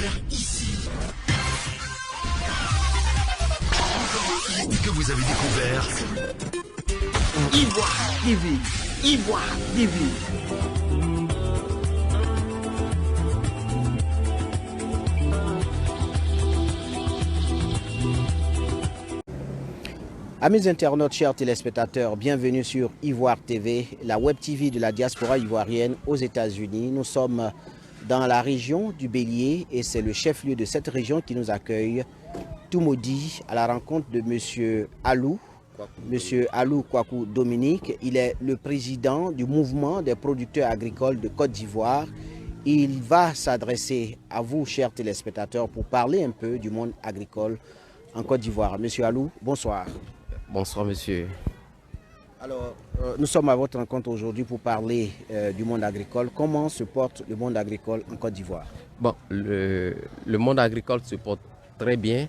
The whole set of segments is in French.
faire ici? Que vous avez découvert Ivoire TV. Ivoire TV. Amis internautes, chers téléspectateurs, bienvenue sur Ivoire TV, la web TV de la diaspora ivoirienne aux États-Unis. Nous sommes dans la région du Bélier et c'est le chef-lieu de cette région qui nous accueille, Toumoudi, à la rencontre de M. Alou. M. Alou Kwaku Dominique, il est le président du mouvement des producteurs agricoles de Côte d'Ivoire. Il va s'adresser à vous, chers téléspectateurs, pour parler un peu du monde agricole en Côte d'Ivoire. Monsieur Alou, bonsoir. Bonsoir monsieur. Alors, nous sommes à votre rencontre aujourd'hui pour parler du monde agricole. Comment se porte le monde agricole en Côte d'Ivoire? Bon, le monde agricole se porte très bien,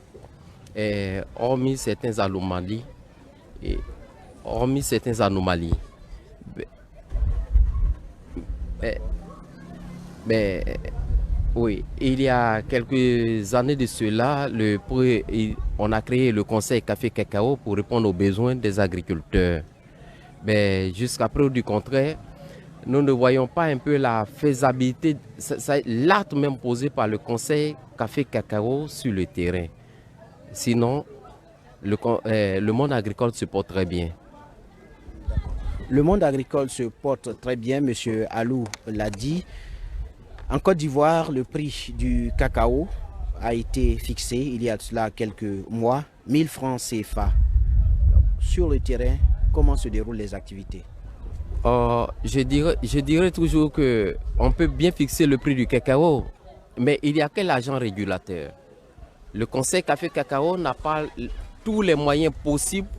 hormis certaines anomalies. Oui, il y a quelques années de cela, on a créé le Conseil Café Cacao pour répondre aux besoins des agriculteurs. Mais jusqu'à preuve du contraire, nous ne voyons pas un peu la faisabilité, l'acte même posé par le Conseil Café Cacao sur le terrain. Sinon, le monde agricole se porte très bien. Le monde agricole se porte très bien, M. Alou l'a dit. En Côte d'Ivoire, le prix du cacao a été fixé il y a cela quelques mois, 1000 francs CFA. Sur le terrain, comment se déroulent les activités? Je dirais toujours qu'on peut bien fixer le prix du cacao, mais il n'y a que l'agent régulateur. Le Conseil Café Cacao n'a pas tous les moyens possibles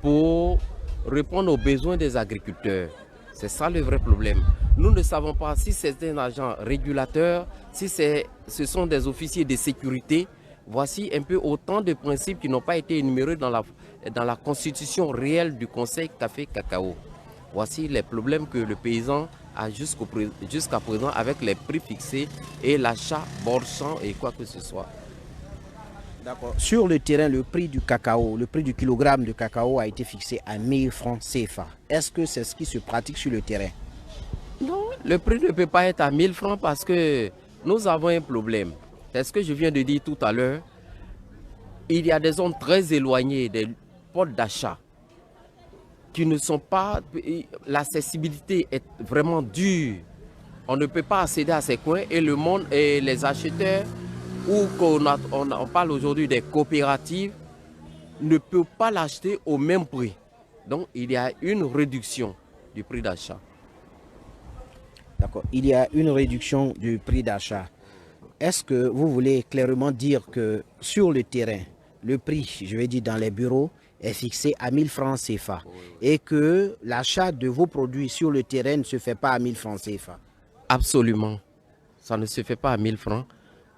pour répondre aux besoins des agriculteurs. C'est ça le vrai problème. Nous ne savons pas si c'est un agent régulateur, si ce sont des officiers de sécurité. Voici un peu autant de principes qui n'ont pas été énumérés dans la constitution réelle du Conseil Café Cacao. Voici les problèmes que le paysan a jusqu'à présent avec les prix fixés et l'achat bord champ et quoi que ce soit. D'accord. Sur le terrain, le prix du cacao, le prix du kilogramme de cacao a été fixé à 1000 francs CFA. Est-ce que c'est ce qui se pratique sur le terrain? Non, le prix ne peut pas être à 1000 francs parce que nous avons un problème. C'est ce que je viens de dire tout à l'heure. Il y a des zones très éloignées des portes d'achat qui ne sont pas... L'accessibilité est vraiment dure. On ne peut pas accéder à ces coins et le monde et les acheteurs, ou on parle aujourd'hui des coopératives, ne peuvent pas l'acheter au même prix. Donc il y a une réduction du prix d'achat. D'accord. Il y a une réduction du prix d'achat. Est-ce que vous voulez clairement dire que sur le terrain, le prix, je vais dire dans les bureaux, est fixé à 1000 francs CFA et que l'achat de vos produits sur le terrain ne se fait pas à 1000 francs CFA? Absolument. Ça ne se fait pas à 1000 francs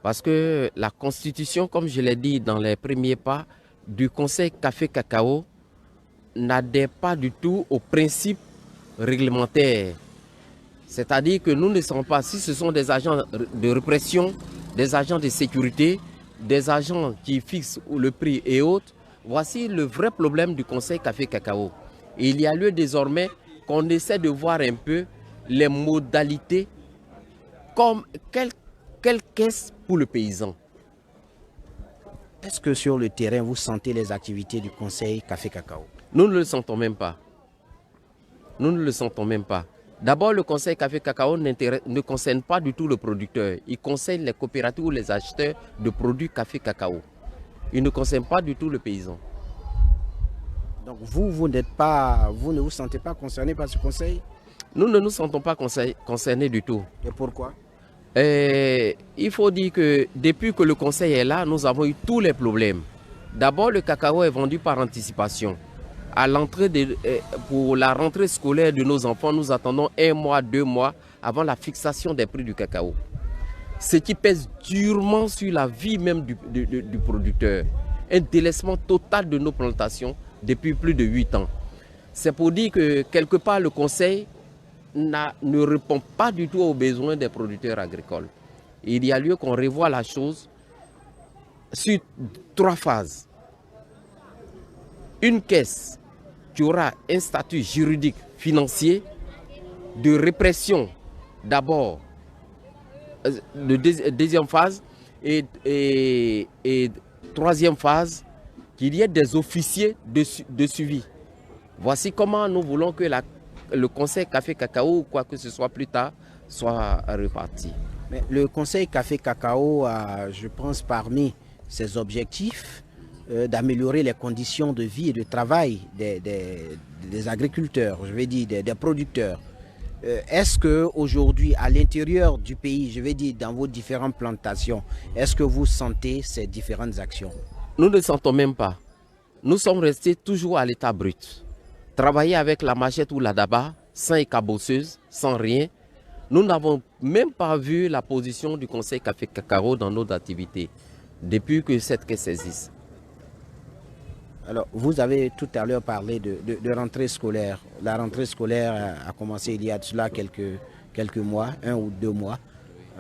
parce que la constitution, comme je l'ai dit dans les premiers pas, du Conseil Café Cacao n'adhère pas du tout aux principes réglementaires. C'est-à-dire que nous ne savons pas si ce sont des agents de répression, des agents de sécurité, des agents qui fixent le prix et autres. Voici le vrai problème du Conseil Café Cacao. Et il y a lieu désormais qu'on essaie de voir un peu les modalités comme quelle caisse pour le paysan. Est-ce que sur le terrain, vous sentez les activités du Conseil Café Cacao? Nous ne le sentons même pas. Nous ne le sentons même pas. D'abord, le Conseil Café Cacao ne concerne pas du tout le producteur. Il concerne les coopératives ou les acheteurs de produits café cacao. Il ne concerne pas du tout le paysan. Donc vous ne vous sentez pas concerné par ce conseil? Nous ne nous sentons pas concernés du tout. Et pourquoi? Il faut dire que depuis que le conseil est là, nous avons eu tous les problèmes. D'abord, le cacao est vendu par anticipation. Pour la rentrée scolaire de nos enfants, nous attendons 1 mois, 2 mois avant la fixation des prix du cacao. Ce qui pèse durement sur la vie même du producteur. Un délaissement total de nos plantations depuis plus de 8 ans. C'est pour dire que quelque part le conseil ne répond pas du tout aux besoins des producteurs agricoles. il y a lieu qu'on revoie la chose sur 3 phases. Une caisse qui aura un statut juridique financier de répression d'abord, de deuxième phase, et troisième phase, qu'il y ait des officiers de suivi. Voici comment nous voulons que le conseil Café Cacao ou quoi que ce soit plus tard soit reparti. Mais le conseil Café Cacao a, je pense, parmi ses objectifs, d'améliorer les conditions de vie et de travail des agriculteurs, je vais dire des producteurs. Est-ce qu'aujourd'hui, à l'intérieur du pays, je vais dire dans vos différentes plantations, est-ce que vous sentez ces différentes actions? Nous ne sentons même pas. Nous sommes restés toujours à l'état brut. Travailler avec la machette ou la daba, sans écabosseuse, sans rien. Nous n'avons même pas vu la position du conseil Café Cacao dans nos activités, depuis que cette caisse existe. Alors, vous avez tout à l'heure parlé de rentrée scolaire. La rentrée scolaire a commencé il y a de cela quelques mois, 1 ou 2 mois.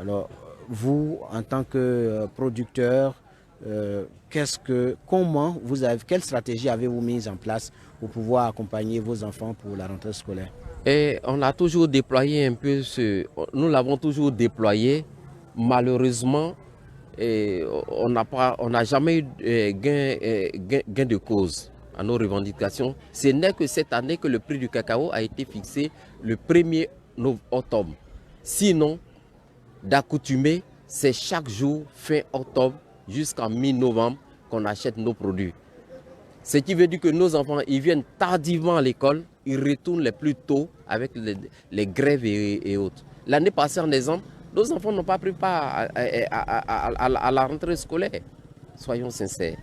Alors, vous, en tant que producteur, quelle stratégie avez-vous mise en place pour pouvoir accompagner vos enfants pour la rentrée scolaire? Et on a toujours déployé un peu nous l'avons toujours déployé. Malheureusement, et on n'a jamais eu gain de cause à nos revendications. Ce n'est que cette année que le prix du cacao a été fixé le 1er octobre. Sinon, d'accoutumée, c'est chaque jour fin octobre jusqu'en mi-novembre qu'on achète nos produits. Ce qui veut dire que nos enfants, ils viennent tardivement à l'école, ils retournent les plus tôt avec les grèves et autres. L'année passée, en exemple, nos enfants n'ont pas pris part à la rentrée scolaire. Soyons sincères.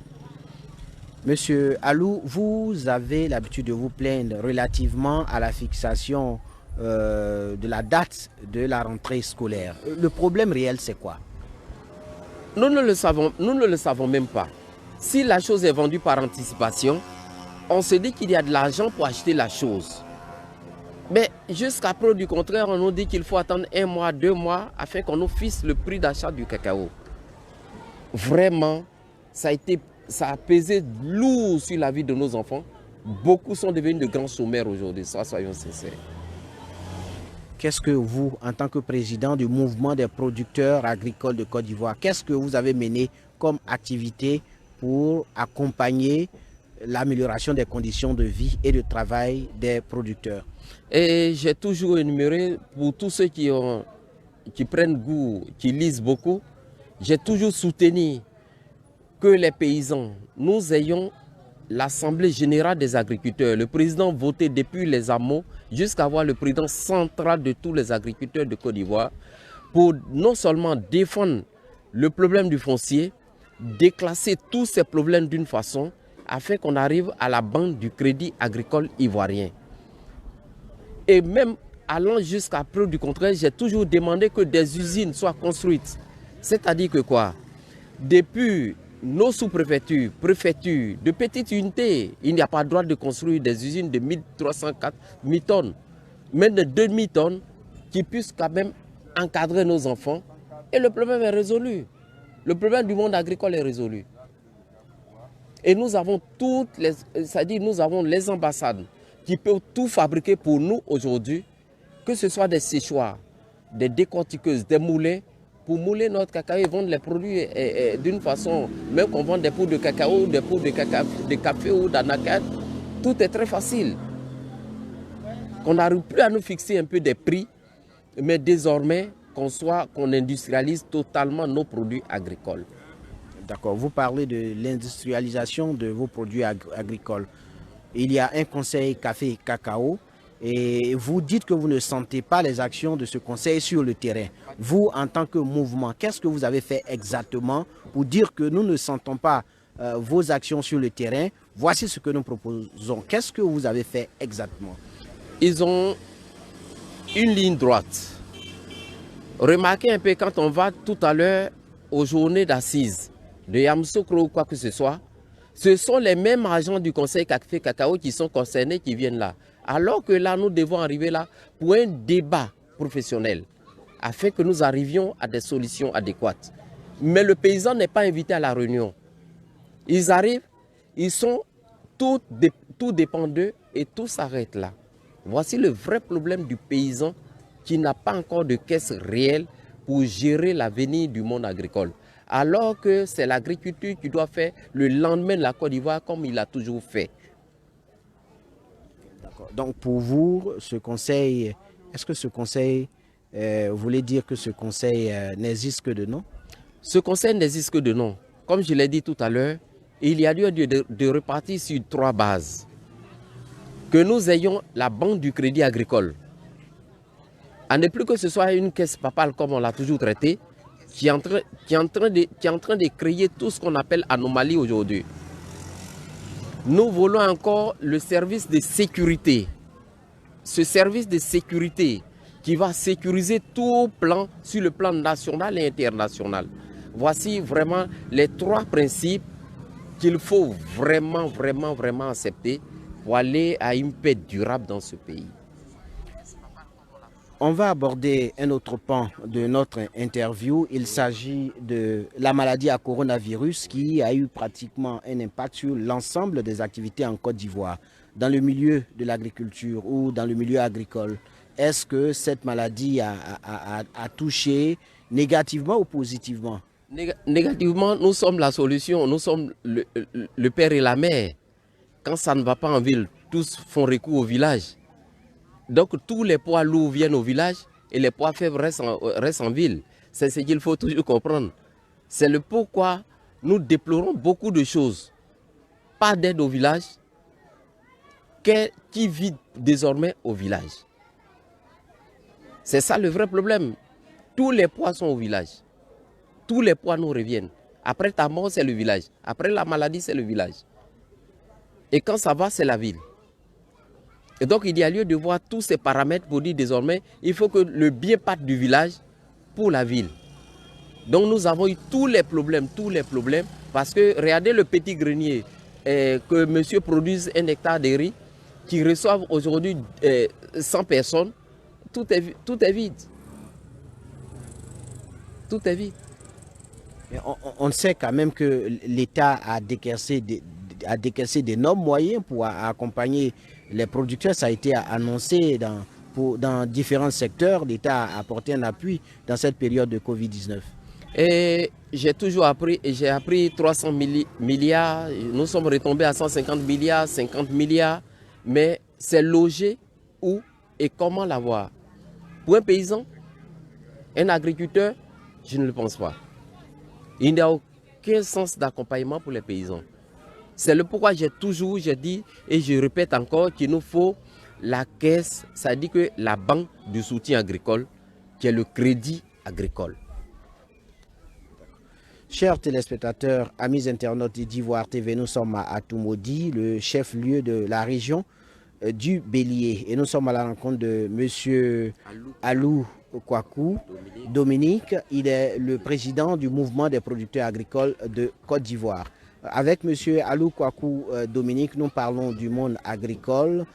Monsieur Alou, vous avez l'habitude de vous plaindre relativement à la fixation de la date de la rentrée scolaire. Le problème réel, c'est quoi? Nous ne le savons même pas. Si la chose est vendue par anticipation, on se dit qu'il y a de l'argent pour acheter la chose. Mais jusqu'à preuve du contraire, on nous dit qu'il faut attendre 1 mois, 2 mois afin qu'on nous fixe le prix d'achat du cacao. Vraiment, ça a pesé lourd sur la vie de nos enfants. Beaucoup sont devenus de grands chômeurs aujourd'hui, soyons sincères. Qu'est-ce que vous, en tant que président du mouvement des producteurs agricoles de Côte d'Ivoire, qu'est-ce que vous avez mené comme activité pour accompagner l'amélioration des conditions de vie et de travail des producteurs? Et j'ai toujours énuméré, pour tous ceux qui prennent goût, qui lisent beaucoup, j'ai toujours soutenu que les paysans, nous ayons l'Assemblée générale des agriculteurs, le président voté depuis les hameaux jusqu'à avoir le président central de tous les agriculteurs de Côte d'Ivoire pour non seulement défendre le problème du foncier, déclasser tous ces problèmes d'une façon afin qu'on arrive à la banque du crédit agricole ivoirien. Et même allant jusqu'à preuve du contraire, j'ai toujours demandé que des usines soient construites. C'est-à-dire que quoi? Depuis nos sous-préfectures, préfectures, de petites unités, il n'y a pas le droit de construire des usines de 1304 tonnes, même de 2000 tonnes, qui puissent quand même encadrer nos enfants. Et le problème est résolu. Le problème du monde agricole est résolu. Et nous avons nous avons les ambassades qui peuvent tout fabriquer pour nous aujourd'hui, que ce soit des séchoirs, des décortiqueuses, des moulins, pour mouler notre cacao et vendre les produits d'une façon, même qu'on vend des poudres de cacao, des poudres de café ou d'anacarde, tout est très facile. Qu'on n'arrive plus à nous fixer un peu des prix, mais désormais qu'on industrialise totalement nos produits agricoles. D'accord, vous parlez de l'industrialisation de vos produits agricoles. Il y a un conseil café cacao et vous dites que vous ne sentez pas les actions de ce conseil sur le terrain. Vous, en tant que mouvement, qu'est-ce que vous avez fait exactement pour dire que nous ne sentons pas vos actions sur le terrain? Voici ce que nous proposons. Qu'est-ce que vous avez fait exactement? Ils ont une ligne droite. Remarquez un peu quand on va tout à l'heure aux journées d'assises de Yamoussoukro ou quoi que ce soit, ce sont les mêmes agents du conseil Café Cacao qui sont concernés qui viennent là. Alors que là, nous devons arriver là pour un débat professionnel afin que nous arrivions à des solutions adéquates. Mais le paysan n'est pas invité à la réunion. Ils arrivent, ils sont tout dépend d'eux et tout s'arrête là. Voici le vrai problème du paysan qui n'a pas encore de caisse réelle pour gérer l'avenir du monde agricole. Alors que c'est l'agriculture qui doit faire le lendemain de la Côte d'Ivoire comme il a toujours fait. Donc pour vous, ce conseil, est-ce que ce conseil, vous voulez dire que ce conseil n'existe que de nom? Ce conseil n'existe que de nom. Comme je l'ai dit tout à l'heure, il y a lieu de repartir sur 3 bases. Que nous ayons la banque du crédit agricole. À ne plus que ce soit une caisse papale comme on l'a toujours traité, qui est en train de créer tout ce qu'on appelle anomalie aujourd'hui. Nous voulons encore le service de sécurité. Ce service de sécurité qui va sécuriser tout plan sur le plan national et international. Voici vraiment les 3 principes qu'il faut vraiment accepter pour aller à une paix durable dans ce pays. On va aborder un autre pan de notre interview. Il s'agit de la maladie à coronavirus qui a eu pratiquement un impact sur l'ensemble des activités en Côte d'Ivoire, dans le milieu de l'agriculture ou dans le milieu agricole. Est-ce que cette maladie a touché négativement ou positivement? Négativement, nous sommes la solution, nous sommes le père et la mère. Quand ça ne va pas en ville, tous font recours au village. Donc tous les poids lourds viennent au village et les poids faibles restent en ville. C'est ce qu'il faut toujours comprendre. C'est le pourquoi nous déplorons beaucoup de choses. Pas d'aide au village, qui vit désormais au village. C'est ça le vrai problème. Tous les poids sont au village. Tous les poids nous reviennent. Après ta mort, c'est le village. Après la maladie, c'est le village. Et quand ça va, c'est la ville. Et donc, il y a lieu de voir tous ces paramètres pour dire désormais, il faut que le bien parte du village pour la ville. Donc, nous avons eu tous les problèmes, parce que regardez le petit grenier, que monsieur produise 1 hectare de riz, qui reçoivent aujourd'hui 100 personnes, tout est vide. Tout est vide. Mais on sait quand même que l'État a décaissé d'énormes moyens pour accompagner les producteurs. Ça a été annoncé dans différents secteurs. L'État a apporté un appui dans cette période de Covid-19. Et j'ai toujours appris, j'ai appris 300 milliards, nous sommes retombés à 150 milliards, 50 milliards, mais c'est logé où et comment l'avoir? Pour un paysan, un agriculteur, je ne le pense pas. Il n'y a aucun sens d'accompagnement pour les paysans. C'est le pourquoi j'ai dit et je répète encore qu'il nous faut la caisse, ça dit que la banque du soutien agricole, qui est le crédit agricole. Chers téléspectateurs, amis internautes d'Ivoire TV, nous sommes à Toumaudi, le chef-lieu de la région du Bélier. Et nous sommes à la rencontre de M. Alou Kwaku Dominique. Il est le président du mouvement des producteurs agricoles de Côte d'Ivoire. Avec M. Alou Kwaku Dominique, nous parlons du monde agricole.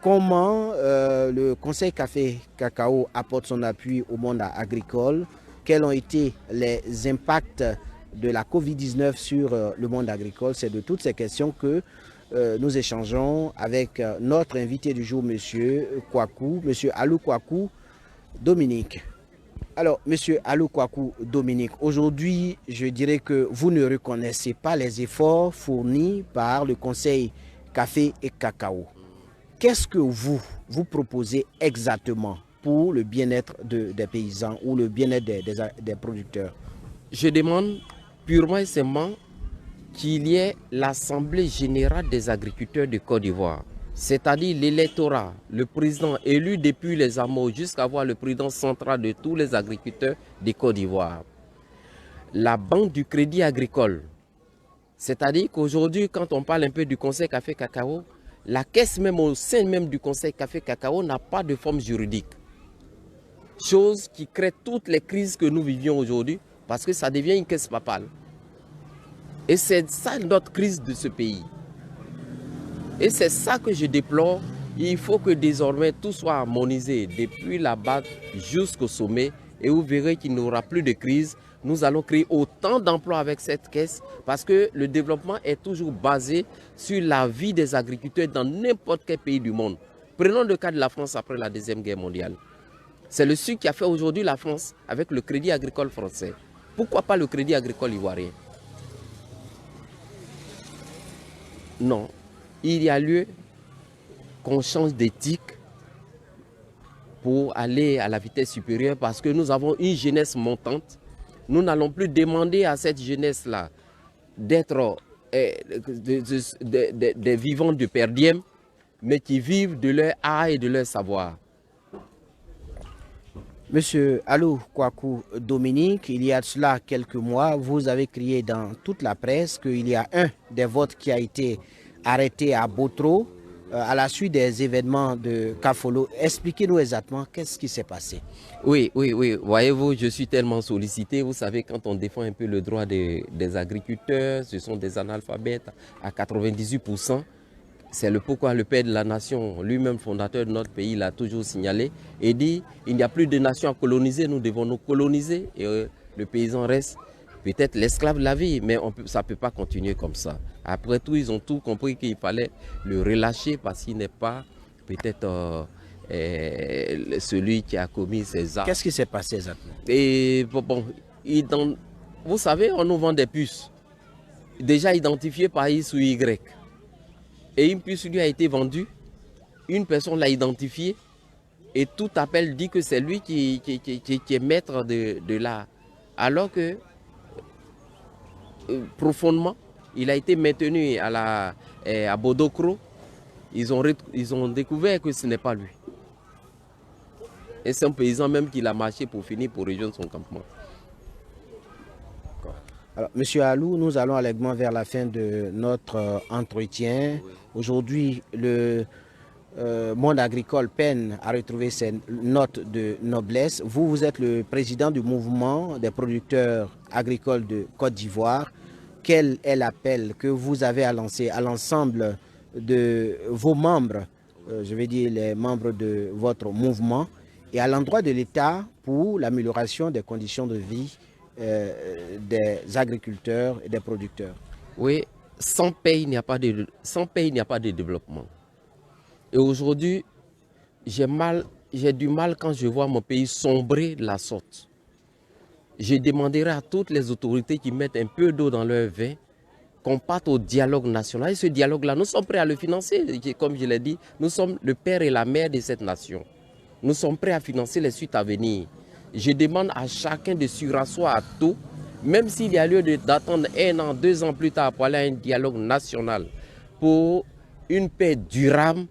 Comment le Conseil Café Cacao apporte son appui au monde agricole? Quels ont été les impacts de la Covid-19 sur le monde agricole? C'est de toutes ces questions que nous échangeons avec notre invité du jour, M. Kwaku, M. Alou Kwaku Dominique. Alors, M. Alou Kwaku Dominique, aujourd'hui, je dirais que vous ne reconnaissez pas les efforts fournis par le Conseil Café et Cacao. Qu'est-ce que vous proposez exactement pour le bien-être des paysans ou le bien-être des producteurs? Je demande purement et simplement qu'il y ait l'Assemblée générale des agriculteurs de Côte d'Ivoire, c'est-à-dire l'électorat, le président élu depuis les hameaux jusqu'à voir le président central de tous les agriculteurs de Côte d'Ivoire. La banque du crédit agricole, c'est-à-dire qu'aujourd'hui, quand on parle un peu du Conseil Café Cacao, la caisse même au sein même du Conseil Café Cacao n'a pas de forme juridique. Chose qui crée toutes les crises que nous vivions aujourd'hui parce que ça devient une caisse papale. Et c'est ça notre crise de ce pays. Et c'est ça que je déplore. Il faut que désormais tout soit harmonisé depuis la base jusqu'au sommet et vous verrez qu'il n'y aura plus de crise. Nous allons créer autant d'emplois avec cette caisse parce que le développement est toujours basé sur la vie des agriculteurs dans n'importe quel pays du monde. Prenons le cas de la France après la Deuxième Guerre mondiale. C'est le sucre qui a fait aujourd'hui la France avec le Crédit Agricole français. Pourquoi pas le Crédit Agricole ivoirien? Non, il y a lieu qu'on change d'éthique pour aller à la vitesse supérieure parce que nous avons une jeunesse montante. Nous n'allons plus demander à cette jeunesse-là d'être des vivants de per diem, mais qui vivent de leur art et de leur savoir. Monsieur Alou Kwaku Dominique, il y a de cela quelques mois, vous avez crié dans toute la presse qu'il y a un des votes qui a été arrêté à Botro à la suite des événements de Kafolo. Expliquez-nous exactement qu'est-ce qui s'est passé. Oui. Voyez-vous, je suis tellement sollicité. Vous savez, quand on défend un peu le droit des agriculteurs, ce sont des analphabètes à 98%. C'est le pourquoi le père de la nation, lui-même fondateur de notre pays, l'a toujours signalé et dit il n'y a plus de nation à coloniser, nous devons nous coloniser et le paysan reste peut-être l'esclave de la vie, mais ça ne peut pas continuer comme ça. Après tout, ils ont tout compris qu'il fallait le relâcher parce qu'il n'est pas peut-être celui qui a commis ces actes. Qu'est-ce qui s'est passé exactement? Et vous savez, on nous vend des puces déjà identifiées par X ou Y. Et une puce lui a été vendue, une personne l'a identifié et tout appel dit que c'est lui qui est maître de l'art. Alors que profondément, il a été maintenu à Bodokro. Ils ont découvert que ce n'est pas lui. Et c'est un paysan même qui l'a marché pour finir pour rejoindre son campement. Alors, Monsieur Alou, nous allons allègrement vers la fin de notre entretien. Oui. Aujourd'hui, le monde agricole peine à retrouver ses notes de noblesse. Vous êtes le président du mouvement des producteurs agricoles de Côte d'Ivoire. Quel est l'appel que vous avez à lancer à l'ensemble de vos membres, je vais dire les membres de votre mouvement, et à l'endroit de l'État pour l'amélioration des conditions de vie des agriculteurs et des producteurs? Oui, sans paix, il n'y a pas de développement. Et aujourd'hui, j'ai du mal quand je vois mon pays sombrer de la sorte. Je demanderai à toutes les autorités qui mettent un peu d'eau dans leur vin qu'on parte au dialogue national. Et ce dialogue-là, nous sommes prêts à le financer. Comme je l'ai dit, nous sommes le père et la mère de cette nation. Nous sommes prêts à financer les suites à venir. Je demande à chacun de se rasseoir à tout, même s'il y a lieu d'attendre 1 an, 2 ans plus tard pour aller à un dialogue national pour une paix durable.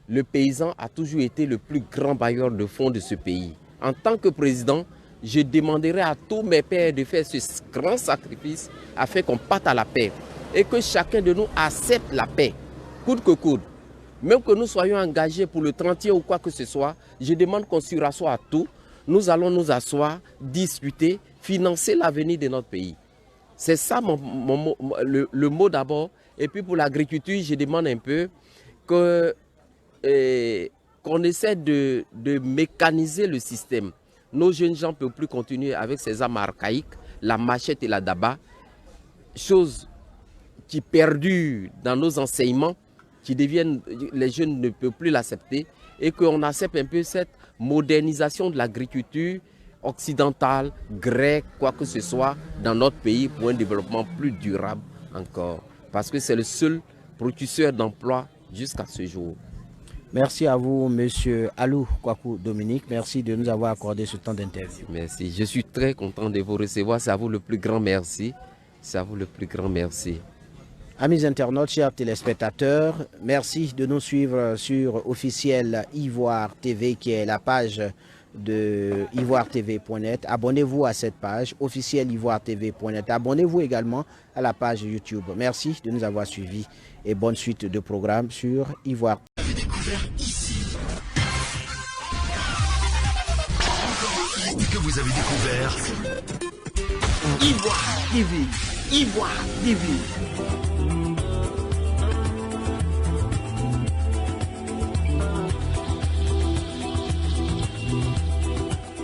Le paysan a toujours été le plus grand bailleur de fonds de ce pays. En tant que président, je demanderai à tous mes pères de faire ce grand sacrifice afin qu'on parte à la paix et que chacun de nous accepte la paix, coûte que coûte. Même que nous soyons engagés pour le 30e ou quoi que ce soit, je demande qu'on se rassoie à tout. Nous allons nous asseoir, discuter, financer l'avenir de notre pays. C'est ça le mot d'abord. Et puis pour l'agriculture, je demande un peu qu'on essaie de mécaniser le système. Nos jeunes gens ne peuvent plus continuer avec ces armes archaïques, la machette et la daba, choses qui perdurent dans nos enseignements, les jeunes ne peuvent plus l'accepter, et qu'on accepte un peu cette modernisation de l'agriculture occidentale, grecque, quoi que ce soit, dans notre pays pour un développement plus durable encore. Parce que c'est le seul producteur d'emploi jusqu'à ce jour. Merci à vous, Monsieur Alou Kwaku Dominique. Merci de nous avoir accordé ce temps d'interview. Merci. Je suis très content de vous recevoir. C'est à vous le plus grand merci. C'est à vous le plus grand merci. Amis internautes, chers téléspectateurs, merci de nous suivre sur officiel Ivoire TV, qui est la page de ivoiretv.net. Abonnez-vous à cette page, officiel ivoiretv.net. Abonnez-vous également à la page YouTube. Merci de nous avoir suivis et bonne suite de programmes sur Ivoire. Vous avez découvert ici. Que vous avez découvert Ivoire TV. Ivoire TV.